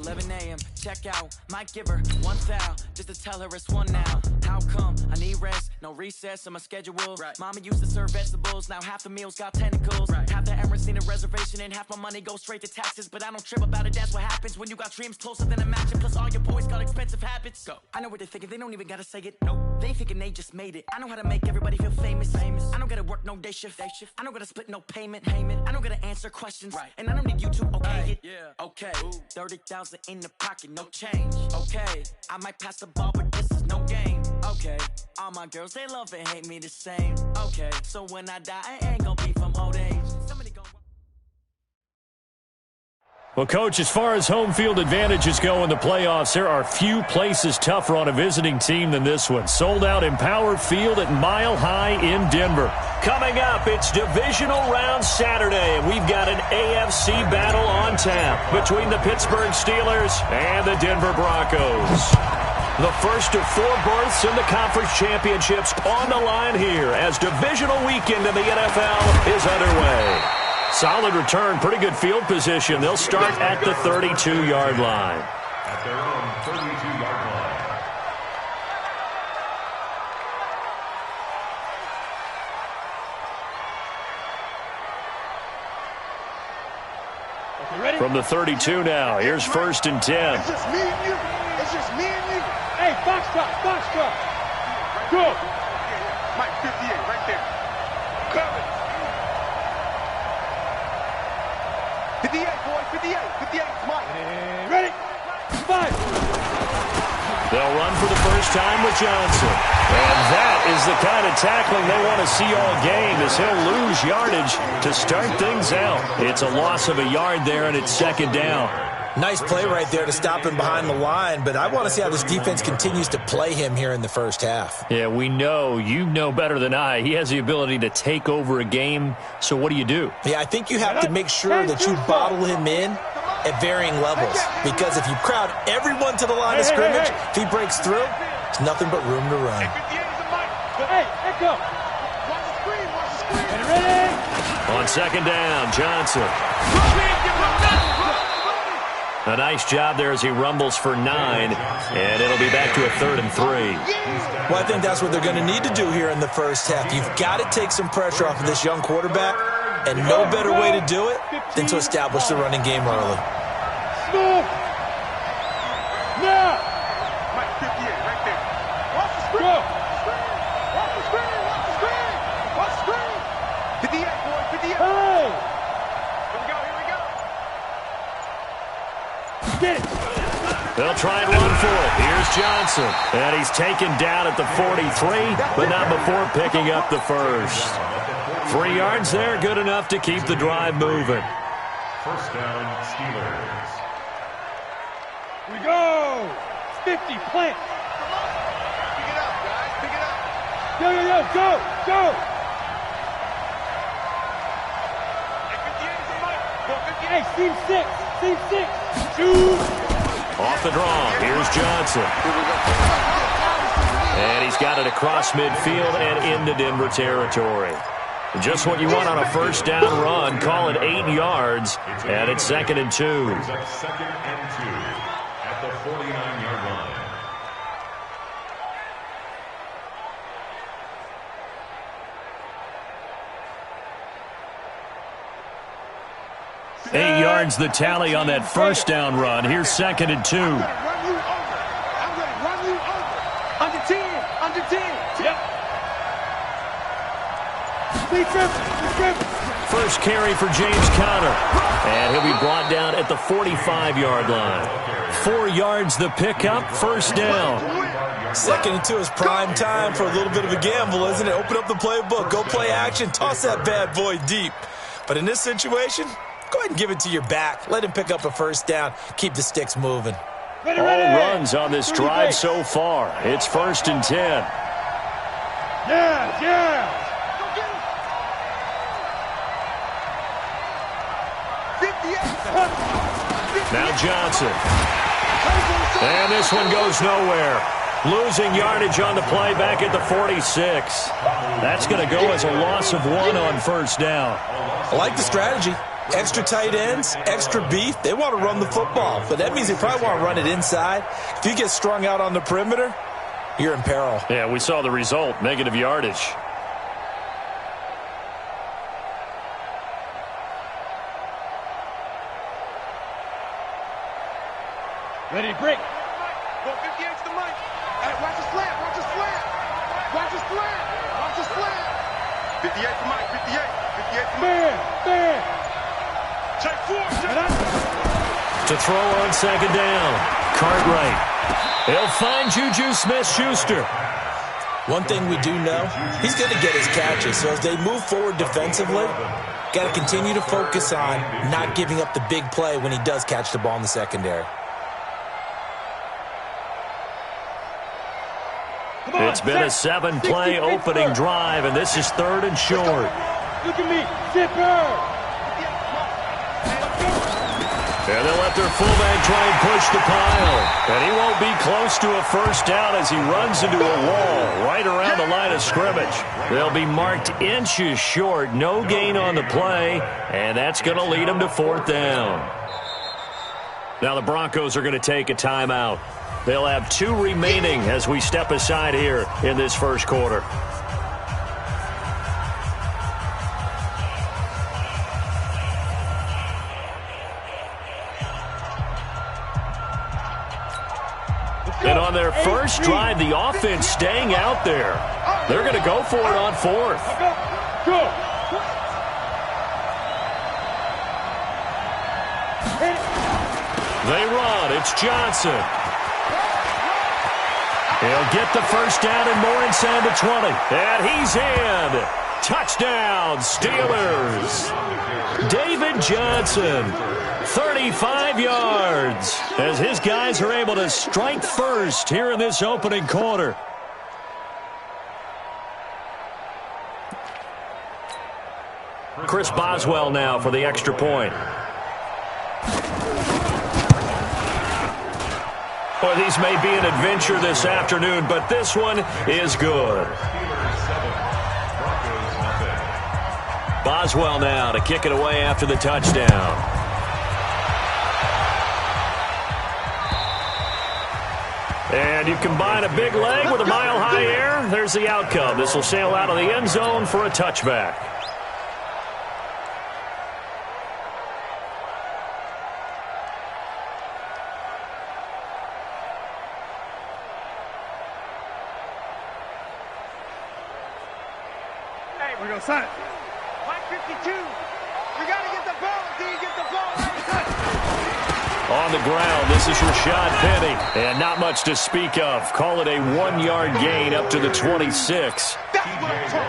11 a.m. Check out, might give her one foul just to tell her it's one now. How come I need rest? No recess on my schedule. Right. Mama used to serve vegetables, now half the meals got tentacles. Right. Half the errands need a reservation and half my money goes straight to taxes. But I don't trip about it, that's what happens when you got dreams closer than a mansion. Plus all your boys got expensive habits. Go. I know what they're thinking, they don't even gotta say it. No, they thinking they just made it. I know how to make everybody feel famous. I don't gotta work no day shift. I don't gotta split no payment. I don't gotta answer questions. Right. And I don't need you to okay it. Yeah. Okay. 30,000 in the pocket, no change. Okay. I might pass the ball, but this is no game. Okay. All my girls, they love and hate me the same. Okay. So when I die, I ain't gonna be from old age. Somebody go. Well, Coach, as far as home field advantages go in the playoffs, there are few places tougher on a visiting team than this one. Sold out Empower Field at Mile High in Denver. Coming up, it's Divisional Round Saturday, and we've got an AFC battle on tap between the Pittsburgh Steelers and the Denver Broncos. The first of 4 berths in the conference championships on the line here as divisional weekend in the NFL is underway. Solid return, pretty good field position. They'll start at the 32-yard line. At their own 32-yard line. Okay, ready? From the 32 now, here's 1st and 10. It's just me and you. It's just me and you. Hey, box drop. Go. Mike, 58, right there. Coming. 58, boy, 58, Mike. And ready? 5. They'll run for the first time with Johnson. And that is the kind of tackling they want to see all game as he'll lose yardage to start things out. It's a loss of a yard there, and it's 2nd down. Nice play right there to stop him behind the line, but I want to see how this defense continues to play him here in the first half. Yeah, we know. You know better than I. He has the ability to take over a game, so what do you do? Yeah, I think you have to make sure that you bottle him in at varying levels, because if you crowd everyone to the line of scrimmage, if he breaks through, there's nothing but room to run. Hey, echo. Watch the screen. Ready? On 2nd down, Johnson. A nice job there as he rumbles for 9, and it'll be back to a 3rd and 3. Well, I think that's what they're going to need to do here in the first half. You've got to take some pressure off of this young quarterback, and no better way to do it than to establish the running game early. Stop! Now! Mike, 58, right there. Watch the screen. Watch the screen. 58, boy, 58. Hey! Here we go. Get it. They'll try and run for it. Here's Johnson. And he's taken down at the 43, but not before picking up the first. 3 yards there, good enough to keep the drive moving. 1st down, Steelers. Here we go. 50, plant. Pick it up, guys. Pick it up. Yo, go. Hey, 58 is a mic. Go 58. Seam 6. Shoot. Off the draw, here's Johnson. And he's got it across midfield and into Denver territory. Just what you want on a 1st down run. Call it 8 yards, and it's 2nd and 2. Brings up 2nd and 2 at the 49-yard line. 8 yards the tally on that 1st down run. Here's 2nd and 2. I'm going to run you over. Under 10. Yep. First carry for James Conner. And he'll be brought down at the 45-yard line. 4 yards the pickup, 1st down. 2nd and 2 is prime time for a little bit of a gamble, isn't it? Open up the playbook, go play action, toss that bad boy deep. But in this situation, go ahead and give it to your back. Let him pick up a 1st down. Keep the sticks moving. All runs on this drive so far. It's 1st and 10. Yeah. Now Johnson. And this one goes nowhere. Losing yardage on the play back at the 46. That's going to go as a loss of 1 on 1st down. I like the strategy. Extra tight ends, extra beef, they want to run the football. But that means they probably want to run it inside. If you get strung out on the perimeter, you're in peril. Yeah, we saw the result, negative yardage. Ready to break. Well, 58's the mic. Hey, watch the slant. Watch the slant. Watch the slant. Watch the slant. 58 for Mike. 58. 58 for Mike. Man. Check 4. Check. To throw on second down. Cartwright. He'll find Juju Smith-Schuster. One thing we do know, he's going to get his catches. So as they move forward defensively, got to continue to focus on not giving up the big play when he does catch the ball in the secondary. It's been a 7-play opening drive, and this is 3rd and short. Look at me. Zipper. And they'll let their fullback try and push the pile. And he won't be close to a first down as he runs into a wall right around the line of scrimmage. They'll be marked inches short, no gain on the play, and that's going to lead them to 4th down. Now the Broncos are going to take a timeout. They'll have 2 remaining as we step aside here in this first quarter. And on their first drive, the offense staying out there. They're going to go for it on 4th. Go. They run. It's Johnson. He'll get the first down and more inside the 20. And he's in. Touchdown, Steelers. David Johnson, 35 yards, as his guys are able to strike first here in this opening quarter. Chris Boswell now for the extra point. Boy, these may be an adventure this afternoon, but this one is good. Boswell now to kick it away after the touchdown. And you combine a big leg with a mile-high air, there's the outcome. This will sail out of the end zone for a touchback. We're going to sign it. Mike 52. We got to get the ball. Do you get the ball? On the ground, this is Rashad Penny. And not much to speak of. Call it a 1-yard gain up to the 26.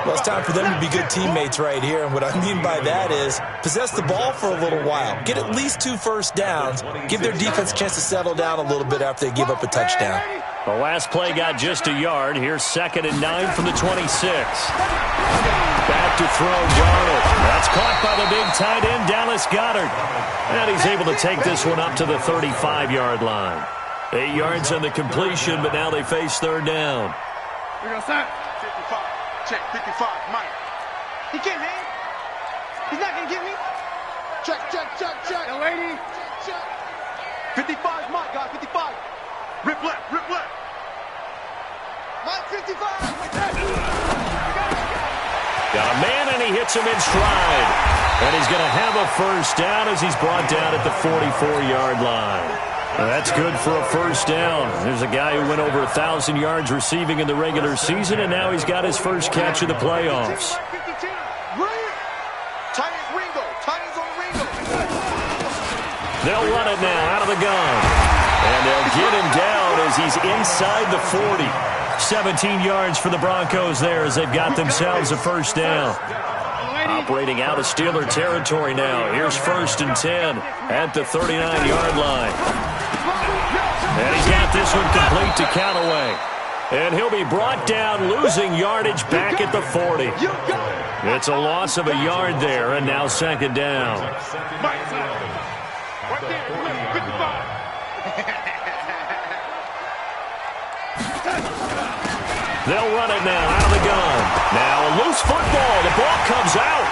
Well, it's time for them to be good teammates right here. And what I mean by that is possess the ball for a little while. Get at least 2 first downs. Give their defense a chance to settle down a little bit after they give up a touchdown. The last play got just a yard. Here's 2nd and 9 from the 26. Back to throw, Darnold. That's caught by the big tight end, Dallas Goedert. And he's able to take this one up to the 35-yard line. 8 yards on the completion, but now they face 3rd down. We're going to sign it. 55. Check 55. Mike. He can't hang. He's not going to get me. Check. Young lady. Check. 55 is Mike, guys. 55. Rip left. Mike 55. Got a man, and he hits him in stride. And he's going to have a first down as he's brought down at the 44-yard line. Well, that's good for a first down. There's a guy who went over 1,000 yards receiving in the regular season, and now he's got his first catch of the playoffs. They'll run it now out of the gun. And they'll get him down as he's inside the 40. 17 yards for the Broncos there as they've got themselves a first down. Operating out of Steeler territory now. Here's 1st and 10 at the 39-yard line. And he's got this one complete to Callaway. And he'll be brought down, losing yardage back at the 40. It's a loss of a yard there, and now 2nd down. They'll run it now out of the gun. Now a loose football. The ball comes out.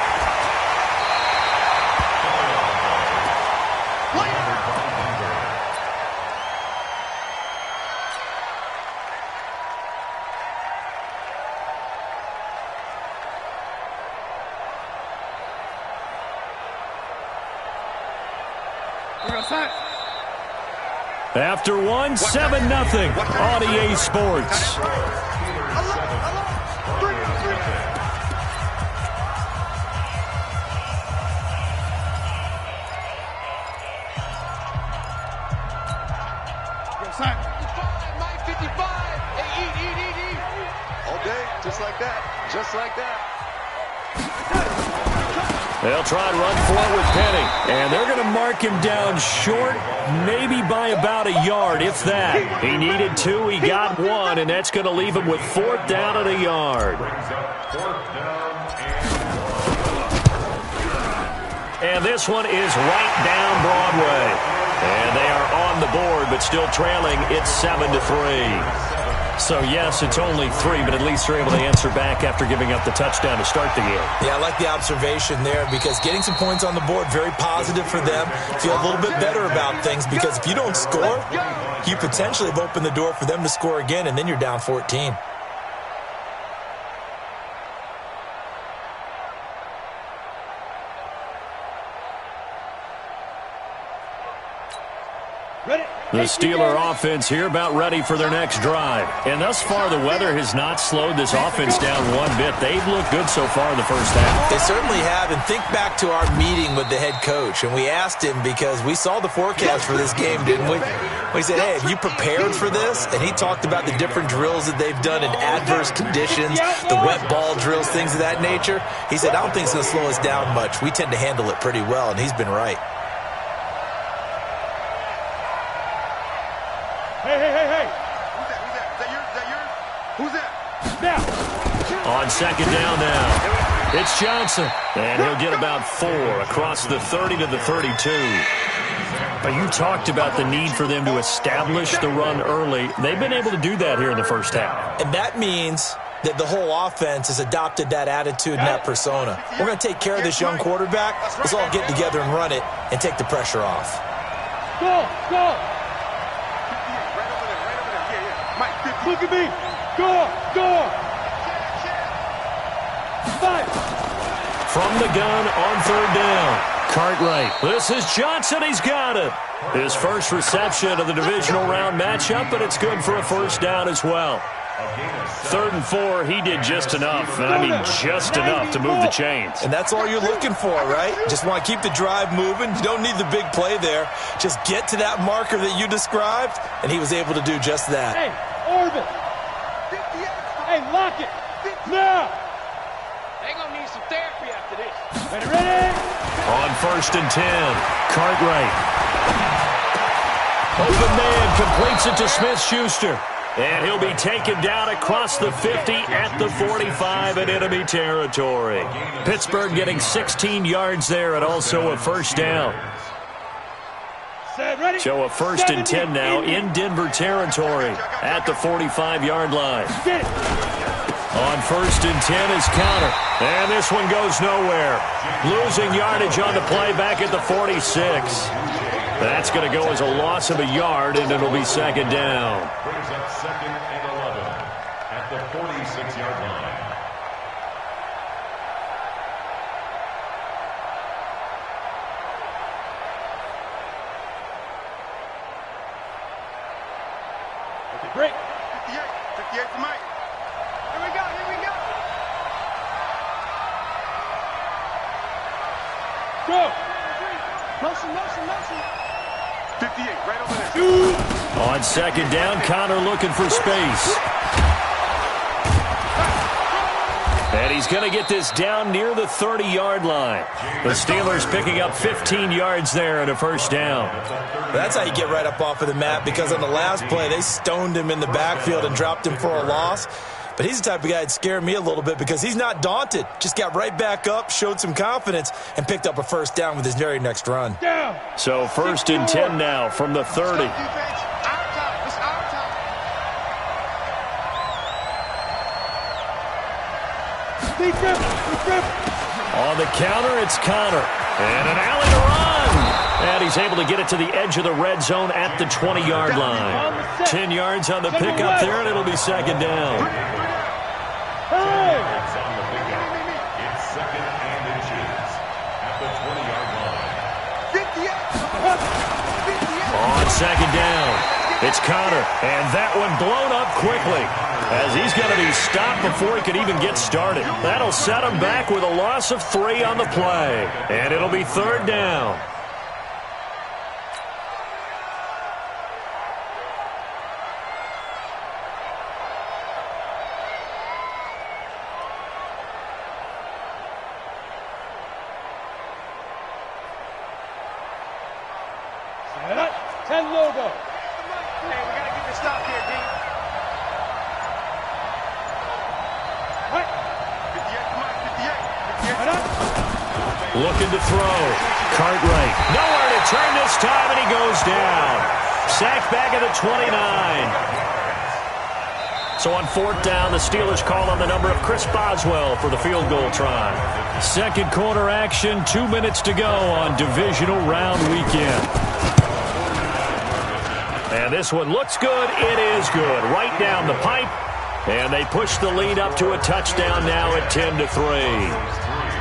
After one, 7-0 on EA Sports. Just like that. Just like that. They'll try and run for it with Penny. And they're going to mark him down short, maybe by about a yard, if that. He needed 2, he got 1, and that's going to leave him with 4th down and a yard. And this one is right down Broadway. And they are on the board, but still trailing. It's 7-3. So, yes, it's only 3, but at least they're able to answer back after giving up the touchdown to start the game. Yeah, I like the observation there because getting some points on the board, very positive for them. Feel a little bit better about things because if you don't score, you potentially have opened the door for them to score again, and then you're down 14. The Steeler offense here about ready for their next drive. And thus far, the weather has not slowed this offense down one bit. They've looked good so far in the first half. They certainly have. And think back to our meeting with the head coach. And we asked him because we saw the forecast for this game, didn't we? We said, hey, have you prepared for this? And he talked about the different drills that they've done in adverse conditions, the wet ball drills, things of that nature. He said, I don't think it's going to slow us down much. We tend to handle it pretty well, and he's been right. Hey. Who's that? Is that yours? Who's that? Now. On second down now, it's Johnson. And he'll get about 4 across the 30 to the 32. But you talked about the need for them to establish the run early. They've been able to do that here in the first half. And that means that the whole offense has adopted that attitude and that persona. We're going to take care of this young quarterback. Let's all get together and run it and take the pressure off. Go! Look at me! Go! 5! From the gun on 3rd down. Cartwright. This is Johnson. He's got it. His first reception of the divisional round matchup, but it's good for a first down as well. 3rd and 4, he did just enough, and I mean just enough to move the chains. And that's all you're looking for, right? Just want to keep the drive moving. You don't need the big play there. Just get to that marker that you described, and he was able to do just that. Hey, orbit! Hey, lock it! Now! They're going to need some therapy after this. Ready? On 1st and 10, Cartwright. Open man completes it to Smith-Schuster. And he'll be taken down across the 50 at the 45 in enemy territory. Pittsburgh getting 16 yards there and also a first down. So a 1st and 10 now in Denver territory at the 45-yard line. On 1st and 10 is Counter. And this one goes nowhere. Losing yardage on the play back at the 46. That's going to go as a loss of a yard, and it'll be 2nd down. Brings up 2nd and 11 at the 46-yard line. Okay, break. 58 for Mike. Here we go. Go! Motion. 58, right over there. On 2nd down, Connor looking for space. And he's going to get this down near the 30-yard line. The Steelers picking up 15 yards there and a first down. That's how you get right up off of the mat, because on the last play, they stoned him in the backfield and dropped him for a loss. But he's the type of guy that scared me a little bit because he's not daunted. Just got right back up, showed some confidence, and picked up a first down with his very next run. Down. So 1st and 10 now from the 30. Defense, our time. It's our time. Deep grip. On the counter, it's Connor. And an alley to run. And he's able to get it to the edge of the red zone at the 20-yard line. 10 yards on the pickup there, and it'll be 2nd down. Hey! It's on the pickup. It's 2nd and inches at the 20-yard line. 58. On second down. It's Connor, and that one blown up quickly as he's going to be stopped before he could even get started. That'll set him back with a loss of 3 on the play, and it'll be third down. Set up. 10 logo. Hey, we got to get this stop here, D. Right. 58 to Mike, 58. Set up. Looking to throw. Cartwright. Nowhere to turn this time, and he goes down. Sacked back at the 29. So on fourth down, the Steelers call on the number of Chris Boswell for the field goal try. Second quarter action, 2 minutes to go on divisional round weekend. And this one looks good. It is good. Right down the pipe. And they push the lead up to a touchdown now at 10-3.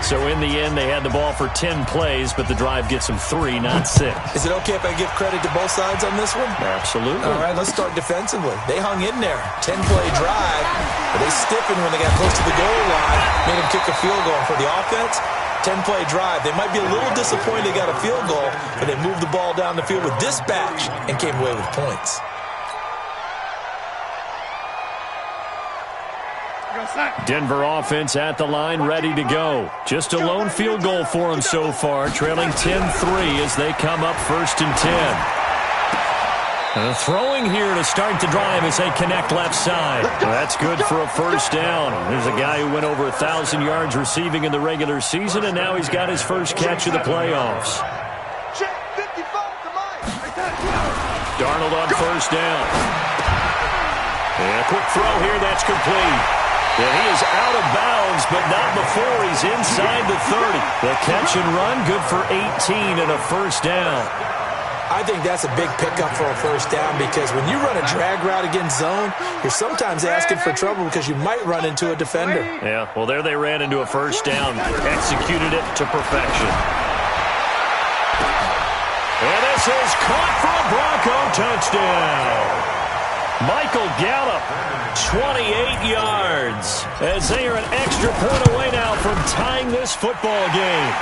So in the end, they had the ball for 10 plays, but the drive gets them 3, not 6. Is it okay if I give credit to both sides on this one? Absolutely. All right, let's start defensively. They hung in there. 10-play drive, but they stiffened when they got close to the goal line, made them kick a field goal. For the offense, 10-play drive. They might be a little disappointed they got a field goal, but they moved the ball down the field with dispatch and came away with points. Denver offense at the line, ready to go. Just a lone field goal for them so far, trailing 10-3 as they come up 1st and 10. Throwing here to start the drive as they connect left side. That's good for a first down. There's a guy who went over 1,000 yards receiving in the regular season, and now he's got his first catch of the playoffs. Darnold on first down. And a quick throw here, that's complete. And he is out of bounds, but not before he's inside the 30. The catch and run, good for 18 and a first down. I think that's a big pickup for a first down because when you run a drag route against zone, you're sometimes asking for trouble because you might run into a defender. Yeah, well, there they ran into a first down, executed it to perfection. And this is caught for a Bronco touchdown. Michael Gallup, 28 yards, as they are an extra point away now from tying this football game.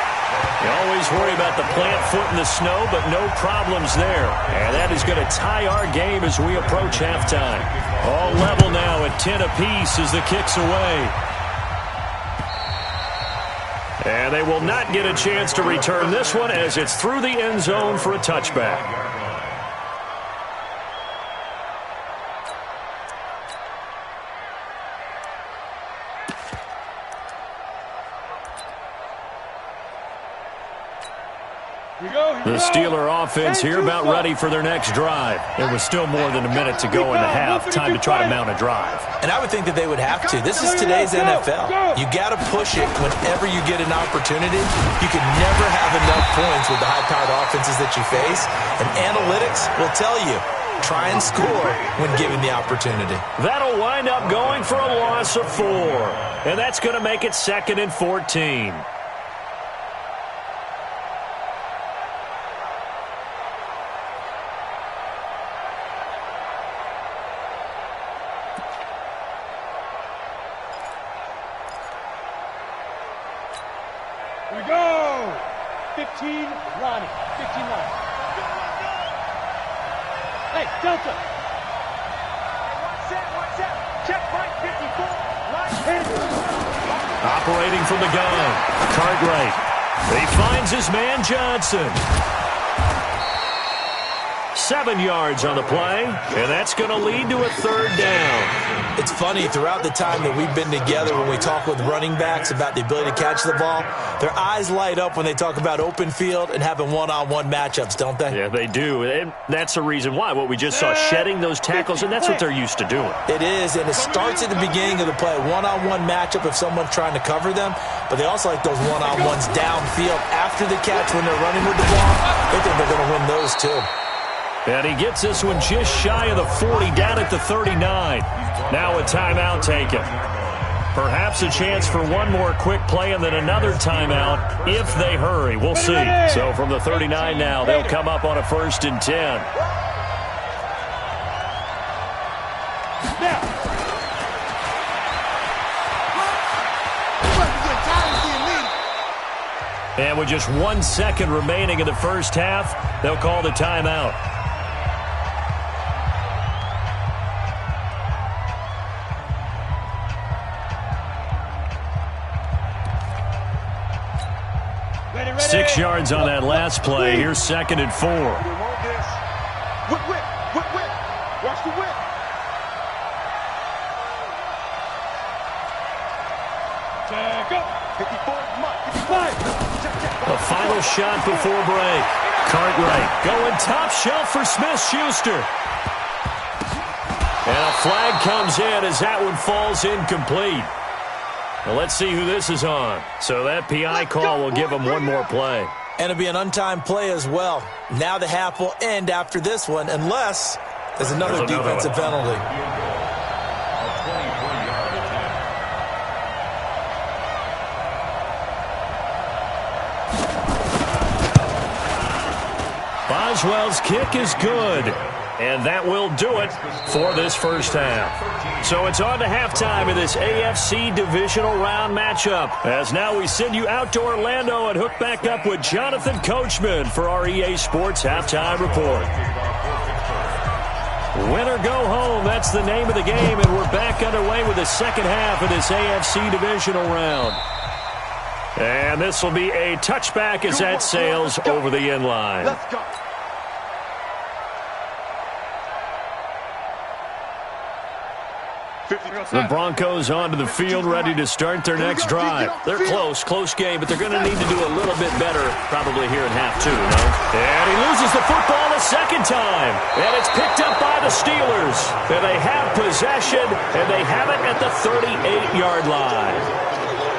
You always worry about the plant foot in the snow, but no problems there. And that is going to tie our game as we approach halftime. All level now at 10 apiece as the kick's away. And they will not get a chance to return this one as it's through the end zone for a touchback. The Steeler offense here about ready for their next drive. It was still more than a minute to go in the half. Time to try to mount a drive. And I would think that they would have to. This is today's NFL. You got to push it whenever you get an opportunity. You can never have enough points with the high-powered offenses that you face. And analytics will tell you, try and score when given the opportunity. That'll wind up going for a loss of 4. And that's going to make it 2nd and 14. We go! 15, Ronnie. 15 line. Hey, Delta! One set. Check right, 54. Line. Operating from the gun, Cartwright. He finds his man Johnson. 7 yards on the play, and that's going to lead to a 3rd down. It's funny, throughout the time that we've been together, when we talk with running backs about the ability to catch the ball, their eyes light up when they talk about open field and having one-on-one matchups, don't they? Yeah, they do. And that's the reason why. What we just saw, shedding those tackles, and that's what they're used to doing. It is, and it starts at the beginning of the play. One-on-one matchup if someone's trying to cover them, but they also like those one-on-ones downfield after the catch when they're running with the ball. They think they're going to win those too. And he gets this one just shy of the 40, down at the 39. Now a timeout taken. Perhaps a chance for one more quick play and then another timeout if they hurry. We'll see. So from the 39 now, they'll come up on a 1st and 10. Now. And with just 1 second remaining in the first half, they'll call the timeout. Ready. 6 yards on that last play. Here's 2nd and 4. Whip. Watch the whip. Check up. 54, Mike. 55. A final shot before break. Cartwright going top shelf for Smith-Schuster. And a flag comes in as that one falls incomplete. Well, let's see who this is on. So that PI call will give them one more play. And it'll be an untimed play as well. Now the half will end after this one unless there's another defensive penalty. Boswell's kick is good, and that will do it for this first half. So it's on to halftime in this AFC divisional round matchup, as now we send you out to Orlando and hook back up with Jonathan Coachman for our EA Sports Halftime Report. Win or go home, that's the name of the game, and we're back underway with the second half of this AFC divisional round. And this will be a touchback as that sails over the end line. Let's go. The Broncos onto the field, ready to start their next drive. They're close game, but they're going to need to do a little bit better probably here in half two, no? And he loses the football the second time, and it's picked up by the Steelers. And they have possession, and they have it at the 38-yard line.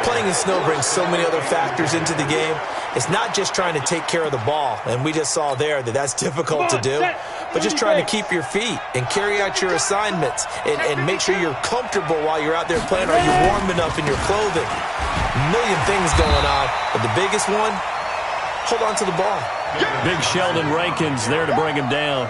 Playing in snow brings so many other factors into the game. It's not just trying to take care of the ball, and we just saw there that that's difficult to do, but just trying to keep your feet and carry out your assignments and make sure you're comfortable while you're out there playing. Are you warm enough in your clothing? A million things going on, but the biggest one, hold on to the ball. Big Sheldon Rankins there to bring him down.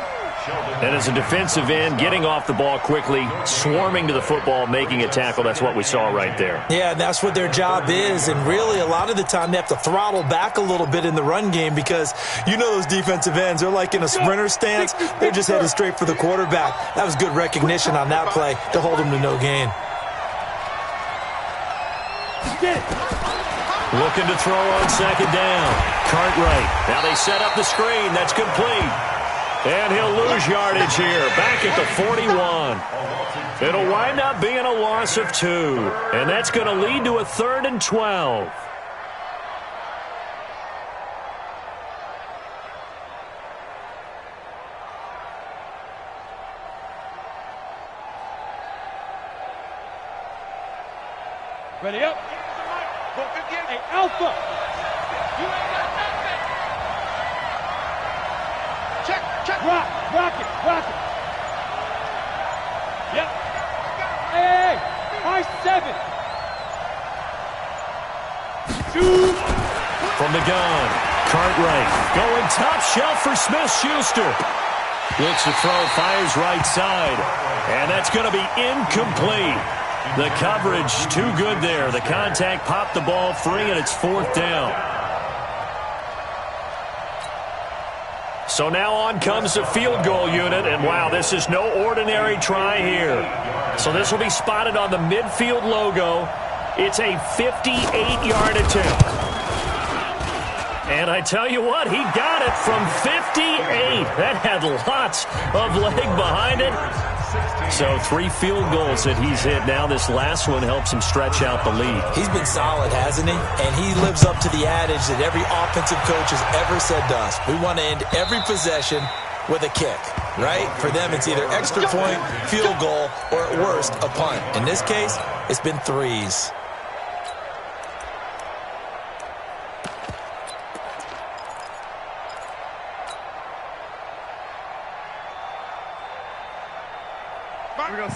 And as a defensive end, getting off the ball quickly, swarming to the football, making a tackle, that's what we saw right there. Yeah, and that's what their job is. And really, a lot of the time, they have to throttle back a little bit in the run game because you know those defensive ends, they're like in a sprinter stance. They're just headed straight for the quarterback. That was good recognition on that play to hold them to no gain. Looking to throw on second down. Cartwright. Now they set up the screen. That's complete. And he'll lose yardage here, back at the 41. It'll wind up being a loss of 2. And that's going to lead to a 3rd and 12. Ready up. Hey, Alpha. Check. Rock it. Yep. Hey, high 7. Shoot. From the gun, Cartwright going top shelf for Smith-Schuster. Looks to throw, fires right side. And that's going to be incomplete. The coverage too good there. The contact popped the ball free, and it's 4th down. So now on comes the field goal unit, and wow, this is no ordinary try here. So this will be spotted on the midfield logo. It's a 58-yard attempt. And I tell you what, he got it from 58. That had lots of leg behind it. So 3 field goals that he's hit now. This last one helps him stretch out the lead. He's been solid, hasn't he? And he lives up to the adage that every offensive coach has ever said to us. We want to end every possession with a kick, right? For them, it's either extra point, field goal, or at worst, a punt. In this case, it's been 3s.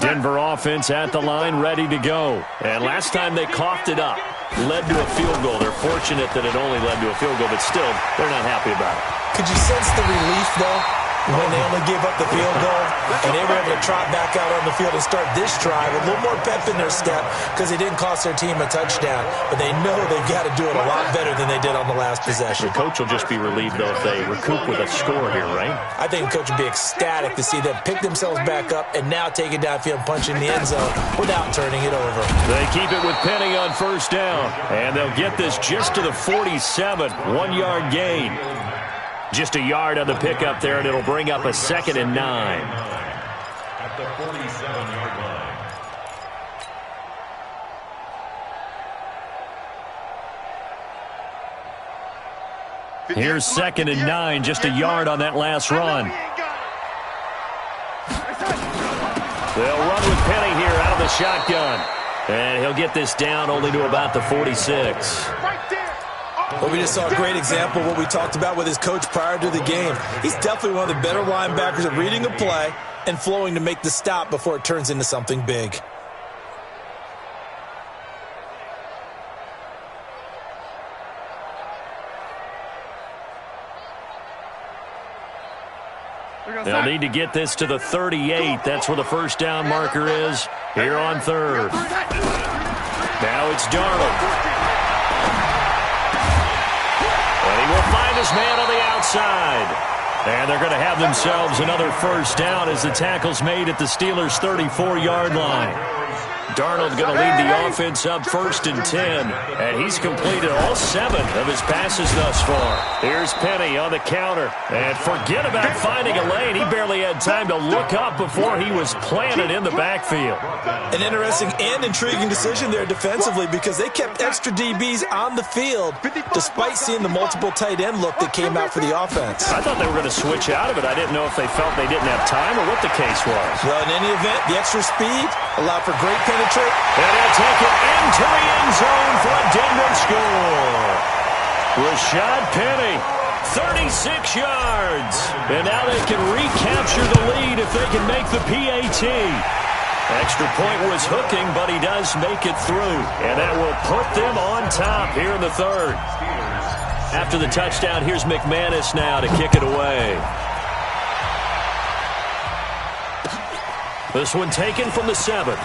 Denver offense at the line, ready to go. And last time they coughed it up, led to a field goal. They're fortunate that it only led to a field goal, but still, they're not happy about it. Could you sense the relief, though? when they only gave up the field goal, and they were able to trot back out on the field and start this drive with a little more pep in their step because they didn't cost their team a touchdown. But they know they've got to do it a lot better than they did on the last possession. The coach will just be relieved, though, if they recoup with a score here, right? I think the coach would be ecstatic to see them pick themselves back up and now take it downfield and punch in the end zone without turning it over. They keep it with Penny on first down, and they'll get this just to the 47, 1-yard gain. Just a yard on the pickup there, and it'll bring up a 2nd and 9. At the 47-yard line. Here's 2nd and 9, just a yard on that last run. They'll run with Penny here out of the shotgun. And he'll get this down only to about the 46. Well, we just saw a great example of what we talked about with his coach prior to the game. He's definitely one of the better linebackers at reading a play and flowing to make the stop before it turns into something big. They'll need to get this to the 38. That's where the first down marker is here on third. Now it's Darnold. And he will find his man on the outside. And they're going to have themselves another first down as the tackle's made at the Steelers' 34-yard line. Darnold going to lead the offense up 1st and 10, and he's completed all 7 of his passes thus far. Here's Penny on the counter, and forget about finding a lane. He barely had time to look up before he was planted in the backfield. An interesting and intriguing decision there defensively because they kept extra DBs on the field despite seeing the multiple tight end look that came out for the offense. I thought they were going to switch out of it. I didn't know if they felt they didn't have time or what the case was. Well, in any event, the extra speed allowed for great penetration. And they'll take it into the end zone for a Denver score. Rashad Penny, 36 yards. And now they can recapture the lead if they can make the PAT. Extra point was hooking, but he does make it through. And that will put them on top here in the third. After the touchdown, here's McManus now to kick it away. This one taken from the 7.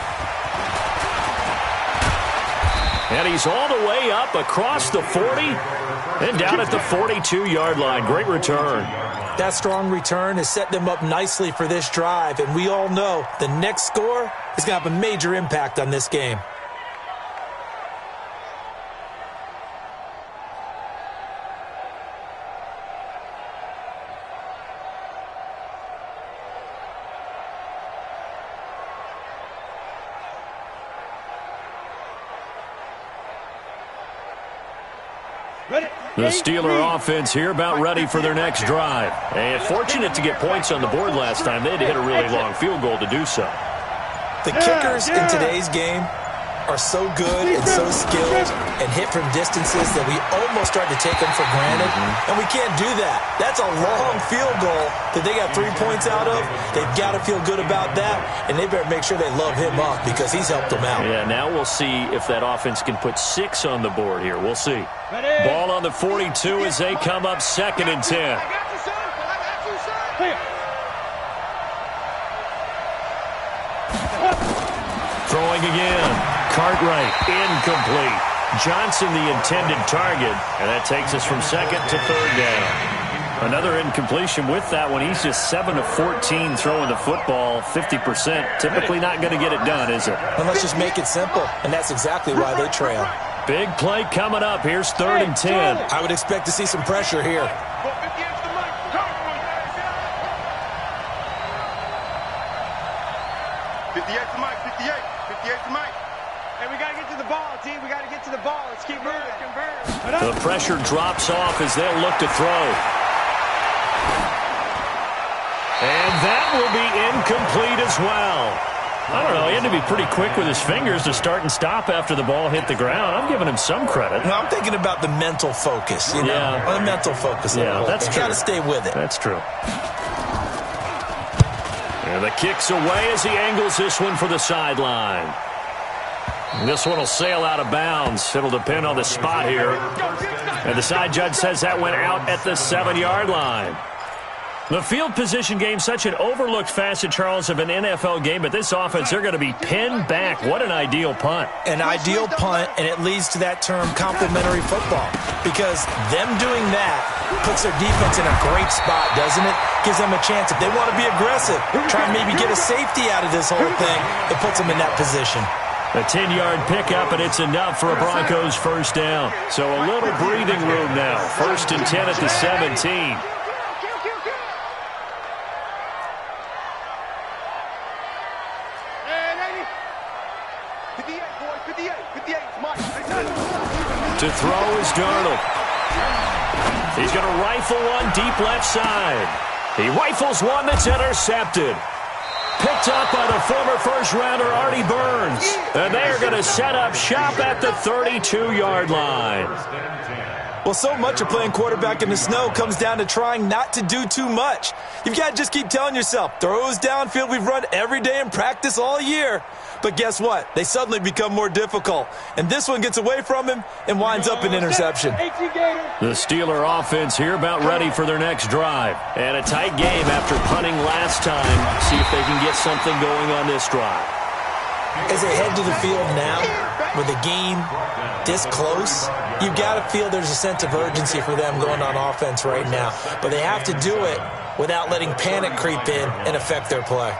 And he's all the way up across the 40 and down at the 42-yard line. Great return. That strong return has set them up nicely for this drive, and we all know the next score is going to have a major impact on this game. The Steeler offense here about ready for their next drive. And fortunate to get points on the board last time. They had to hit a really long field goal to do so. The kickers in today's game are so good and so skilled and hit from distances that we almost start to take them for granted. And we can't do that. That's a long field goal that they got 3 points out of. They've got to feel good about that, and they better make sure they love him up because he's helped them out. Yeah, now we'll see if that offense can put 6 on the board here. We'll see. Ball on the 42 as they come up 2nd and 10. Throwing again. Cartwright, incomplete. Johnson, the intended target, and that takes us from 2nd to 3rd down. Another incompletion with that one. He's just 7 of 14 throwing the football, 50%. Typically not going to get it done, is it? And let's just make it simple, and that's exactly why they trail. Big play coming up. Here's 3rd and 10. I would expect to see some pressure here. 58 to Mike, 58 to Mike. Hey, we got to get to the ball, team. We got to get to the ball. Let's keep moving. The pressure drops off as they'll look to throw. And that will be incomplete as well. I don't know. He had to be pretty quick with his fingers to start and stop after the ball hit the ground. I'm giving him some credit. No, I'm thinking about the mental focus, you know? Yeah. The mental focus. Yeah, that's true. You got to stay with it. That's true. And the kick's away as he angles this one for the sideline. This one will sail out of bounds. It'll depend on the spot here. And the side judge says that went out at the 7-yard line. The field position game, such an overlooked facet, Charles, of an NFL game, but this offense, they're going to be pinned back. What an ideal punt. An ideal punt, and it leads to that term complementary football, because them doing that puts their defense in a great spot, doesn't it? Gives them a chance. If they want to be aggressive, try and maybe get a safety out of this whole thing, it puts them in that position. A 10-yard pickup, and it's enough for a Broncos first down. So a little breathing room now. 1st and 10 at the 17. To throw is Darnold. He's going to rifle one deep left side. He rifles one that's intercepted. Picked up by the former first-rounder Artie Burns. And they are going to set up shop at the 32-yard line. Well, so much of playing quarterback in the snow comes down to trying not to do too much. You've got to just keep telling yourself, throws downfield we've run every day in practice all year. But guess what? They suddenly become more difficult. And this one gets away from him and winds up an interception. The Steeler offense here about ready for their next drive. And a tight game after punting last time. See if they can get something going on this drive. As they head to the field now, with the game this close, you've got to feel there's a sense of urgency for them going on offense right now. But they have to do it without letting panic creep in and affect their play.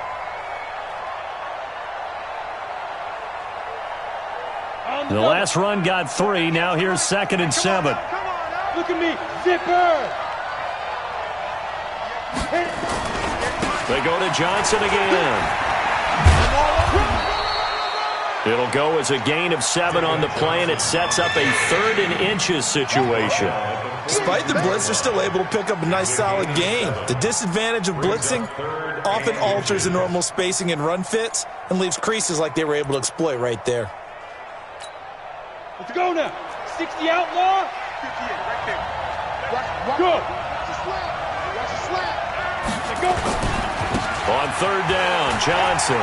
The last run got 3. Now here's 2nd and 7. Look at me, zipper. They go to Johnson again. It'll go as a gain of 7 on the play, and it sets up a 3rd and inches situation. Despite the blitz, they're still able to pick up a nice solid gain. The disadvantage of blitzing often alters the normal spacing and run fits and leaves creases like they were able to exploit right there. Let's go now. 60 outlaw. 58 right there. Good. Watch the slap. Watch the slap. Let's go. On 3rd down, Johnson.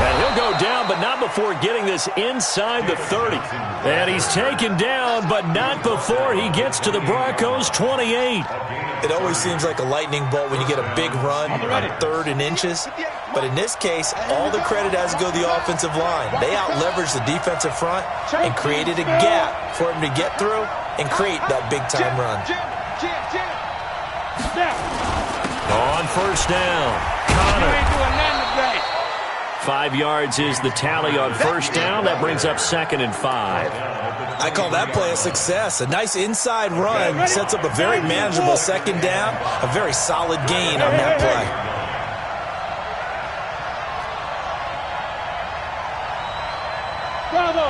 And he'll go down, but not before getting this inside the 30. And he's taken down, but not before he gets to the Broncos' 28. It always seems like a lightning bolt when you get a big run on 3rd and inches. But in this case, all the credit has to go to the offensive line. They out-leveraged the defensive front and created a gap for him to get through and create that big-time run. On 1st down, Connor. 5 yards is the tally on 1st down. That brings up 2nd and 5. I call that play a success. A nice inside run sets up a very manageable 2nd down. A very solid gain on that play. Bravo.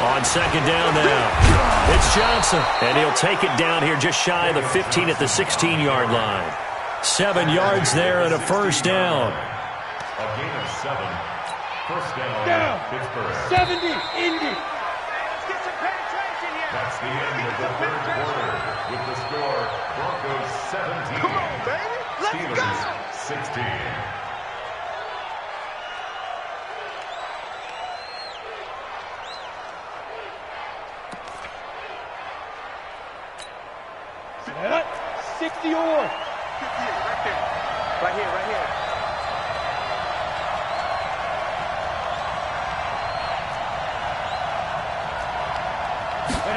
On 2nd down now, it's Johnson. And he'll take it down here just shy of the 15 at the 16-yard line. 7 yards there and a 1st down. A gain of 7. 1st down, Pittsburgh. 70, Indy. Let's get some penetration here. That's the end of the 3rd quarter with the score Broncos 17. Come on, baby. Let's go. Steelers 16. Set up. 60 or. 58 right there. Right here, right here.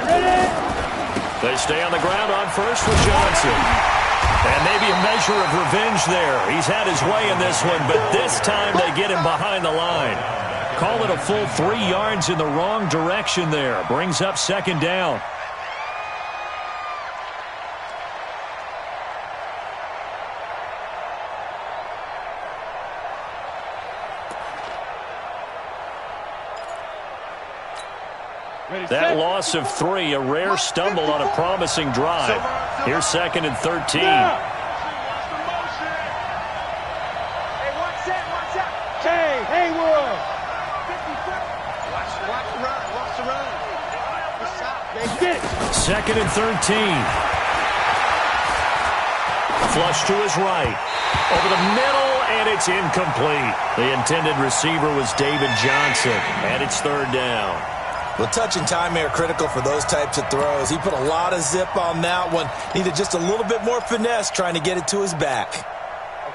Ready? They stay on the ground on 1st with Johnson. And maybe a measure of revenge there. He's had his way in this one, but this time they get him behind the line. Call it a full 3 yards in the wrong direction there. Brings up 2nd down. That loss of 3, a rare stumble on a promising drive. Here's 2nd and 13. Hey, watch that, watch that. Hey, Haywood. Watch the run. Watch the run. Good shot, baby. 2nd and 13. Flush to his right. Over the middle, and it's incomplete. The intended receiver was David Johnson, and it's 3rd down. Well, touch and timing are critical for those types of throws. He put a lot of zip on that one. Needed just a little bit more finesse trying to get it to his back.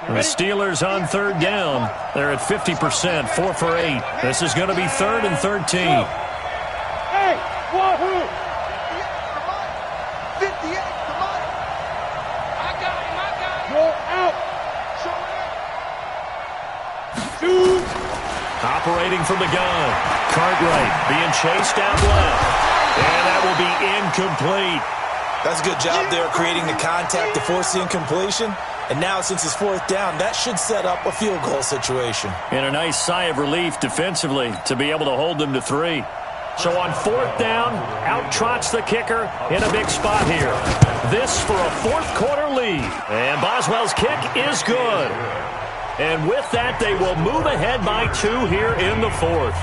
The Steelers on third down. They're at 50%, 4 for 8. This is going to be 3rd and 13. Hey, wahoo! 58, come on. I got him. Roll out. Shoot. Operating from the gun. Cartwright being chased out left. And that will be incomplete. That's a good job there creating the contact to force the incompletion. And now, since it's 4th down, that should set up a field goal situation. And a nice sigh of relief defensively to be able to hold them to 3. So on 4th down, out trots the kicker in a big spot here. This for a 4th quarter lead. And Boswell's kick is good. And with that, they will move ahead by 2 here in the 4th.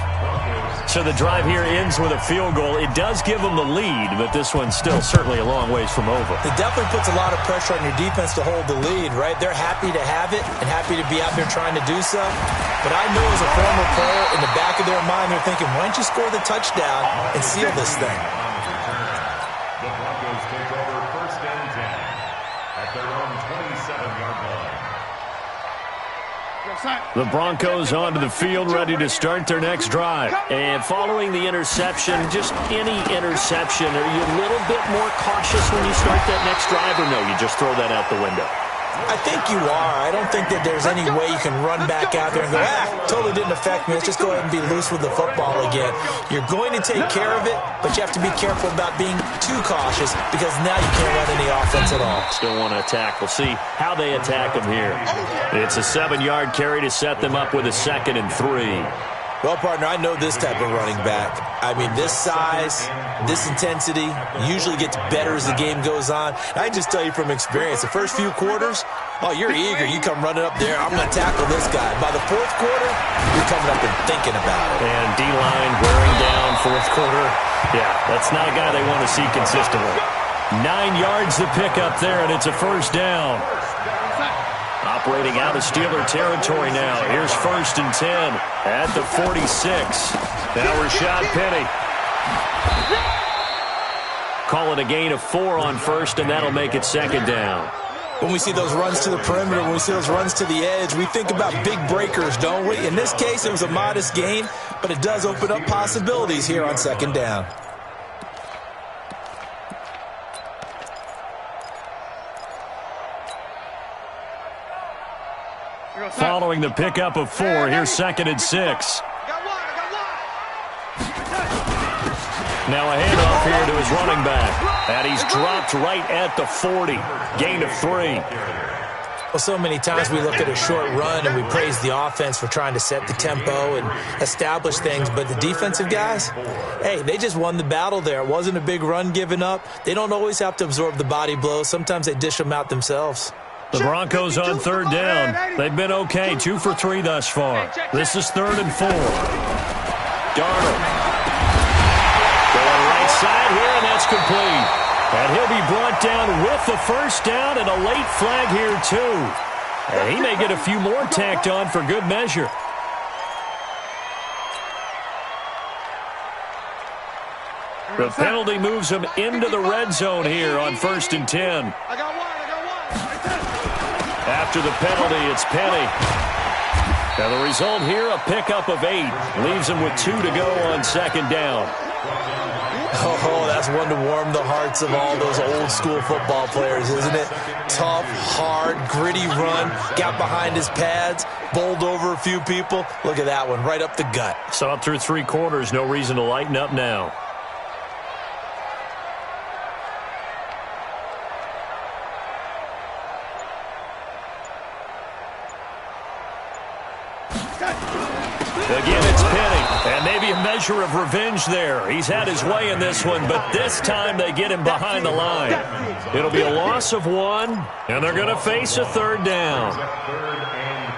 So the drive here ends with a field goal. It does give them the lead, but this one's still certainly a long ways from over. It definitely puts a lot of pressure on your defense to hold the lead, right? They're happy to have it and happy to be out there trying to do so. But I know as a former player, in the back of their mind, they're thinking, why don't you score the touchdown and seal this thing? The Broncos take over 1st and 10 at their own 27-yard line. The Broncos onto the field, ready to start their next drive. And following the interception, just any interception, are you a little bit more cautious when you start that next drive, or no, you just throw that out the window? I think you are. I don't think that there's any way you can run back out there and go, totally didn't affect me. Let's just go ahead and be loose with the football again. You're going to take care of it, but you have to be careful about being too cautious because now you can't run any offense at all. Still want to attack. We'll see how they attack them here. It's a 7-yard carry to set them up with a 2nd and 3. Well, partner, I know this type of running back. I mean, this size, this intensity usually gets better as the game goes on. I can just tell you from experience, the first few quarters, you're eager. You come running up there, I'm going to tackle this guy. By the 4th quarter, you're coming up and thinking about it. And D-line wearing down 4th quarter. Yeah, that's not a guy they want to see consistently. 9 yards to pick up there, and it's a 1st down. Operating out of Steeler territory now. Here's 1st and 10 at the 46. Now Rashad Penny. Call it a gain of 4 on 1st, and that'll make it 2nd down. When we see those runs to the perimeter, when we see those runs to the edge, we think about big breakers, don't we? In this case, it was a modest gain, but it does open up possibilities here on 2nd down. Following the pickup of 4, here's 2nd and 6. Now a handoff here to his running back. And he's dropped right at the 40. Gain of 3. Well, so many times we look at a short run and we praise the offense for trying to set the tempo and establish things. But the defensive guys, hey, they just won the battle there. It wasn't a big run given up. They don't always have to absorb the body blows. Sometimes they dish them out themselves. The Broncos on 3rd down. They've been okay, 2 for 3 thus far. This is 3rd and 4. Darnold. Going right side here, and that's complete. And he'll be brought down with the 1st down and a late flag here, too. And he may get a few more tacked on for good measure. The penalty moves him into the red zone here on 1st and 10. After the penalty, it's Penny. Now the result here, a pickup of 8. Leaves him with 2 to go on 2nd down. Oh, that's one to warm the hearts of all those old school football players, isn't it? Tough, hard, gritty run. Got behind his pads, bowled over a few people. Look at that one, right up the gut. So up through 3 quarters, no reason to lighten up now. Again, it's Penny, and maybe a measure of revenge there. He's had his way in this one, but this time they get him behind the line. It'll be a loss of 1, and they're going to face a 3rd down. 3rd and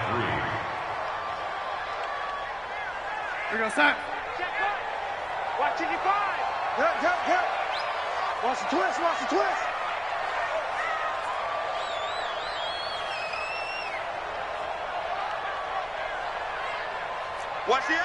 3. We're going to start. Watch it, you five. Watch the twist, watch the twist. Watch the edge.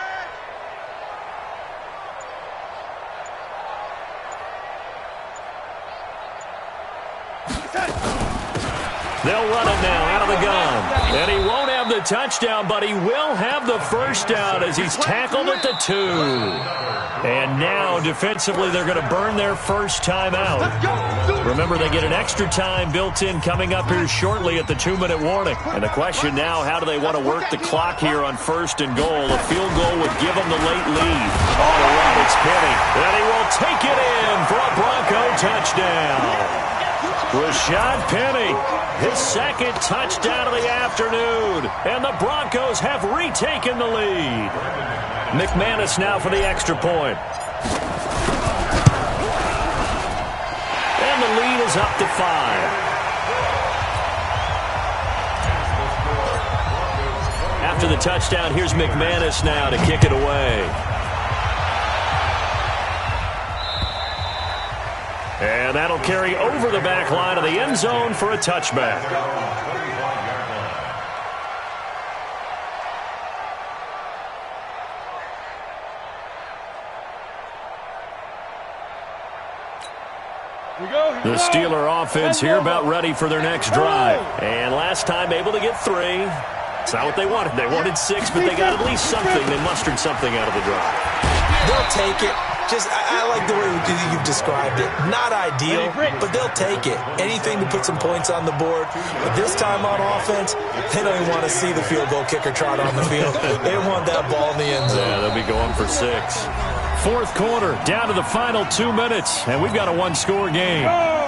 They'll run it now out of the gun. And he won't have the touchdown, but he will have the first down as he's tackled at the 2. And now, defensively, they're going to burn their first time out. Remember, they get an extra time built in coming up here shortly at the 2-minute warning. And the question now, how do they want to work the clock here on 1st and goal? A field goal would give them the late lead. On the run, it's Penny. And he will take it in for a Bronco touchdown. Rashad Penny, his second touchdown of the afternoon. And the Broncos have retaken the lead. McManus now for the extra point. And the lead is up to 5. After the touchdown, here's McManus now to kick it away. And that'll carry over the back line of the end zone for a touchback. The Steeler offense here about ready for their next drive. And last time able to get 3. It's not what they wanted. They wanted 6, but they got at least something. They mustered something out of the drive. They'll take it. I like the way you've described it. Not ideal, but they'll take it. Anything to put some points on the board. But this time on offense, they don't even want to see the field goal kicker trot on the field. They want that ball in the end zone. Yeah, they'll be going for 6. 4th quarter, down to the final 2 minutes, and we've got a 1-score game.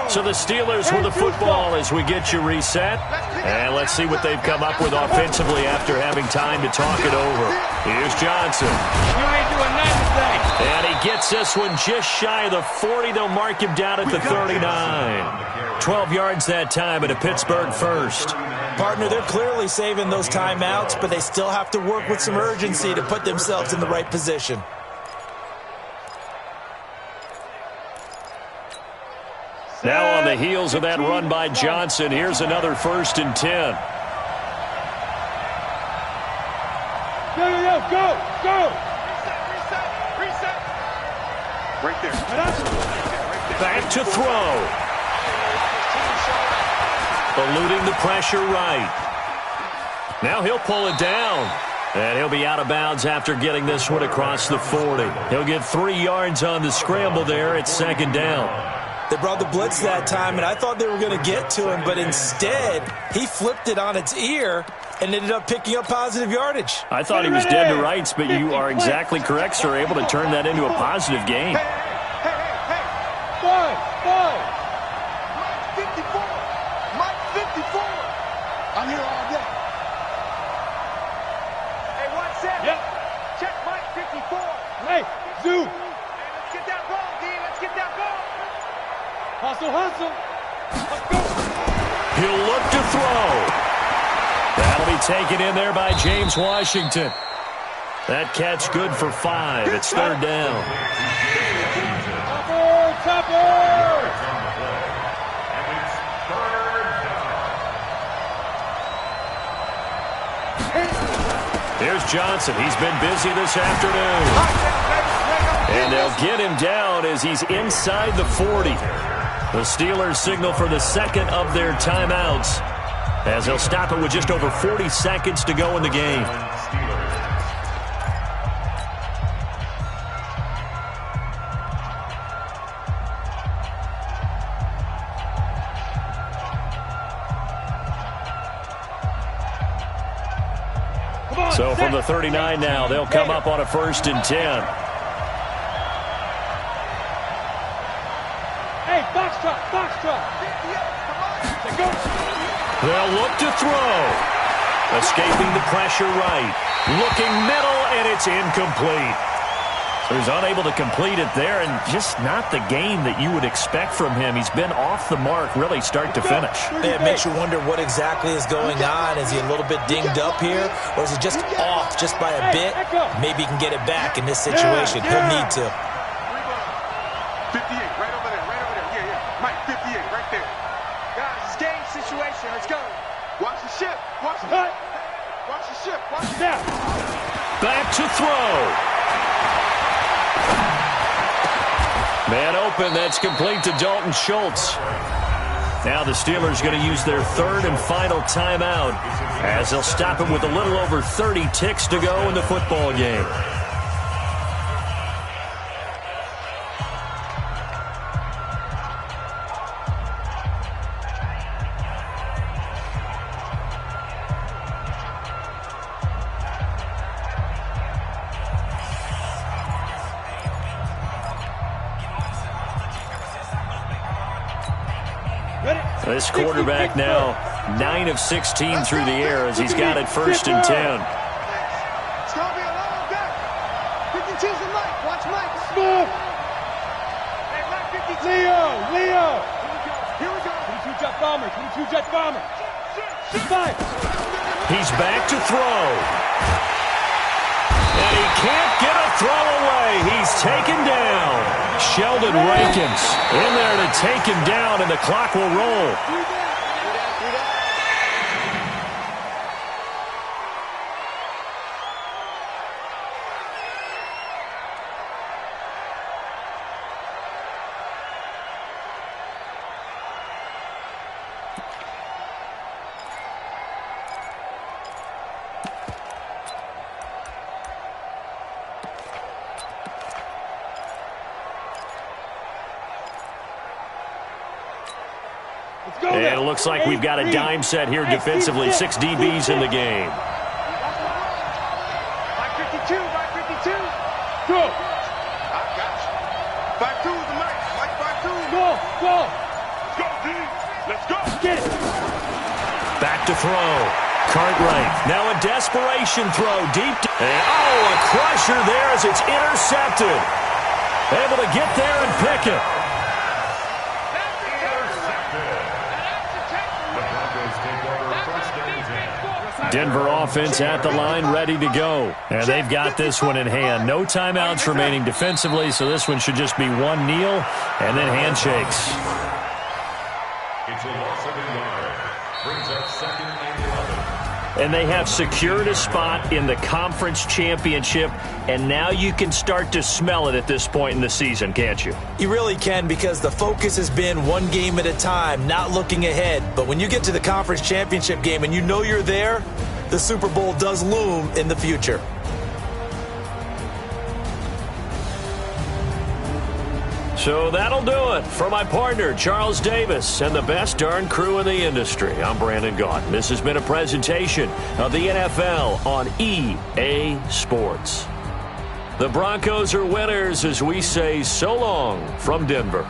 So the Steelers with the football as we get you reset. And let's see what they've come up with offensively after having time to talk it over. Here's Johnson. You ain't doing nothing today. And he gets this one just shy of the 40. They'll mark him down at the 39. 12 yards that time at a Pittsburgh first. Partner, they're clearly saving those timeouts, but they still have to work with some urgency to put themselves in the right position. Now on the heels of that run by Johnson, here's another 1st and 10. Go! Reset. Right there. Back to throw. Eluding the pressure right. Now he'll pull it down. And he'll be out of bounds after getting this one across the 40. He'll get 3 yards on the scramble there at 2nd down. They brought the blitz that time, and I thought they were going to get to him, but instead, he flipped it on its ear and ended up picking up positive yardage. I thought he was dead to rights, but you are exactly correct, sir, able to turn that into a positive game. Hey. Five. Mike 54. I'm here all day. Hey, 1-7. Yep. Check Mike 54. Hey, Zoo. Hey, let's get that ball, D. Let's get that ball. Hustle. Let's go. He'll look to throw. That'll be taken in there by James Washington. That catch good for 5. It's 3rd down. Topper. Here's Johnson. He's been busy this afternoon. And they'll get him down as he's inside the 40. The Steelers signal for the 2nd of their timeouts as they'll stop it with just over 40 seconds to go in the game. So from the 39 now, they'll come up on a 1st and 10. Hey, box truck. Go. They'll look to throw. Escaping the pressure right. Looking middle, and it's incomplete. So he's unable to complete it there, and just not the game that you would expect from him. He's been off the mark, really, start to finish. It makes you wonder what exactly is going on. Is he a little bit dinged up here, or is it just off just by a bit? Maybe he can get it back in this situation. He'll need to. 58, right over there. Yeah. Mike 58, right there. Guys, it's game situation. Let's go. Watch the ship. Watch the ship. Back to throw. Man open, that's complete to Dalton Schultz. Now the Steelers going to use their third and final timeout as they'll stop it with a little over 30 ticks to go in the football game. This quarterback now 9 of 16 through the air as he's got it 1st and 10. It's going to be a long day. 52's the Mike. Watch Mike. Smith. Hey, Mike 52. Leo. Here we go. 22 jet bomber. 22 jet bomber. Five. He's back to throw. And he can't get a throw away. He's taken down. Sheldon Rankins in there to take him down, and the clock will roll. And it looks like we've got a dime set here defensively. 6 DBs in the game. Mike 52. Mike 52. Go. I got you. 52 is the Mike. Mike 52. Go. Go. Let's go, D. Let's go. Get it. Back to throw. Cartwright. Now a desperation throw deep. And a crusher there as it's intercepted. Able to get there and pick it. Denver offense at the line, ready to go. And they've got this one in hand. No timeouts remaining defensively, so this one should just be one kneel and then handshakes. It's a loss of a yard. Brings up 2nd and 11. And they have secured a spot in the conference championship, and now you can start to smell it at this point in the season, can't you? You really can, because the focus has been one game at a time, not looking ahead. But when you get to the conference championship game and you know you're there, the Super Bowl does loom in the future. So that'll do it for my partner, Charles Davis, and the best darn crew in the industry. I'm Brandon Gaudin. This has been a presentation of the NFL on EA Sports. The Broncos are winners as we say so long from Denver.